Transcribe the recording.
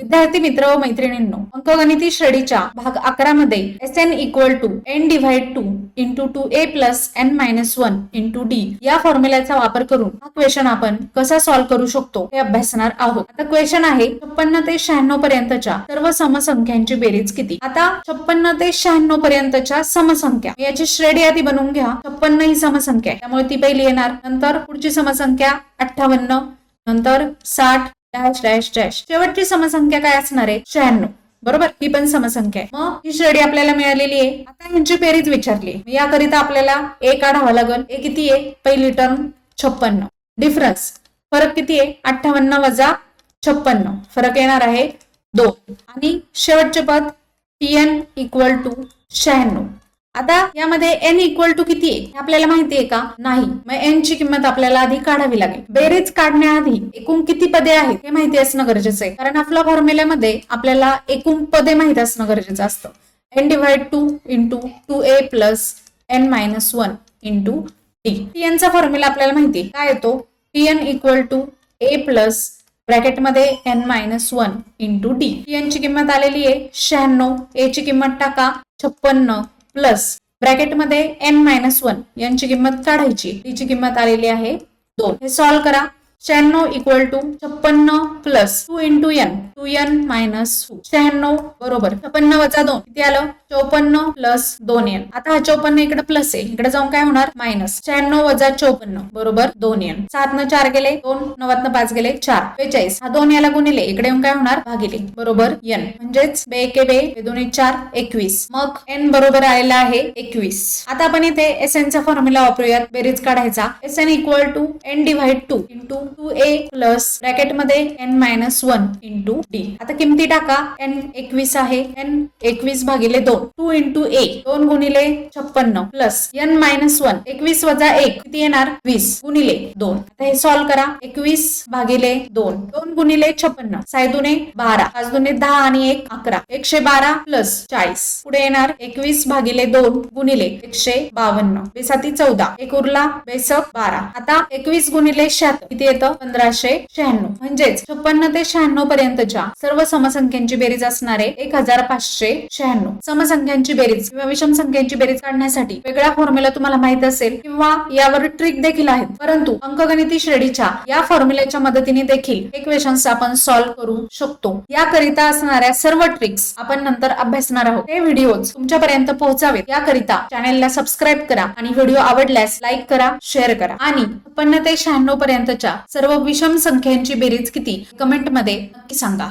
विद्यार्थी मित्र व मैत्रिणींनो, अंकगणिती श्रेणीच्या भाग 11 मध्ये Sn equal to n divide 2 into 2a plus n minus 1 into d या फॉर्म्युल्याचा वापर करून हा क्वेश्चन आपण कसा सॉल्व्ह करू शकतो हे अभ्यासणार आहोत. आता क्वेश्चन आहे 56 ते 96 पर्यंतच्या सर्व समसंख्यांची बेरीज किती. आता 56 ते 96 पर्यंतच्या समसंख्या याची श्रेणी आधी बनवून घ्या. 56 ही समसंख्या आहे त्यामुळे ती पहिली येणार, नंतर पुढची समसंख्या 58, नंतर 60 डॅश डॅश डॅश, शेवटची समसंख्या काय असणार आहे 96. बरोबर, ही पण समसंख्या आहे. मग ही श्रेणी आपल्याला मिळालेली आहे. आता यांची बेरीज विचारली, याकरिता आपल्याला a काढावा लागेल. a किती आहे, पहिली टर्म 56, डिफरन्स फरक किती आहे 58 वजा 56, फरक येणार आहे 2, आणि शेवटचे पद tn इक्वल टू 96. आता यामध्ये n इक्वल टू किती आहे हे आपल्याला माहिती आहे का, नाही. मग n ची किंमत आपल्याला आधी काढावी लागेल. बेरीज काढण्याआधी एकूण किती पदे आहेत हे माहिती असणं गरजेचं आहे, कारण आपल्या फॉर्म्युल्यामध्ये आपल्याला एकूण पदे माहित असणं गरजेचं असतं. n divide 2 into 2a plus n minus 1 into d. tn चा फॉर्म्युला आपल्याला माहिती काय येतो, tn equal to a plus ब्रॅकेटमध्ये n minus 1 into d. tn ची किंमत आलेली आहे 96, a ची किंमत टाका 56 प्लस ब्रॅकेटमध्ये n मायनस 1 यांची किंमत काढायची, तिची किंमत आलेली आहे 2. हे सॉल्व्ह करा. 96 equal to 56 plus 2 into n, 2n minus 2. 96 बरोबर 56 वजा 2 किती आलं 54 प्लस 2n. आता हा 54 इकडे प्लस आहे, इकडे जाऊन काय होणार मायनस. 96 वजा 54 बरोबर 2n. 7 न 4 गेले 2, 9 न 5 गेले 4, 42. हा 2 याला गुणिले, इकडे येऊन काय होणार भागिले, बरोबर n. म्हणजेच बे एके बे, दोन्ही 4, 21. मग n बरोबर आलेला आहे 21. आता आपण इथे Sn चा फॉर्म्युला वापरूयात बेरीज काढायचा. Sn equal to n divide 2 into 2a plus ब्रॅकेटमध्ये n मायनस 1 इंटू d. आता किमती टाका. n 21 आहे, n 21 भागिले 2, 2 इंटू a 2 गुणिले 56 प्लस n मायनस 1, 21 वजा 1 किती येणार 20 गुणिले 2. आता हे सॉल्व्ह करा. 21 भागिले 2, 2 गुणिले 56, 6 दुने 12, 5 दुने 10 आणि 1 11, 112 प्लस 40 पुढे येणार 21 भागिले 2 गुणिले 152, बेसाती 14, एक उरला बेसक 12. आता 21 गुणिले 76 किती येतं 1596. म्हणजेच 56 ते 96 पर्यंतच्या सर्व समसंख्यांची बेरीज असणारे 1596. समसंख्यांची बेरीज किंवा विषम संख्यांची बेरीज काढण्यासाठी वेगळा फॉर्म्युला तुम्हाला माहित असेल किंवा यावर ट्रिक देखील आहेत, परंतु अंकगणिती श्रेणीच्या या फॉर्म्युल्याच्या मदतीने देखील इक्वेशन्स आपण सॉल्व्ह करू शकतो. याकरिता असणाऱ्या सर्व ट्रिक्स आपण नंतर अभ्यासणार आहोत. हे व्हिडिओज तुमच्यापर्यंत पोहोचावेत याकरिता चॅनेलला सबस्क्राईब करा आणि व्हिडिओ आवडल्यास लाईक करा, शेअर करा. आणि 56 ते 96 पर्यंतच्या सर्व विषम संख्यांची बेरीज किती कमेंट मध्ये नक्की सांगा.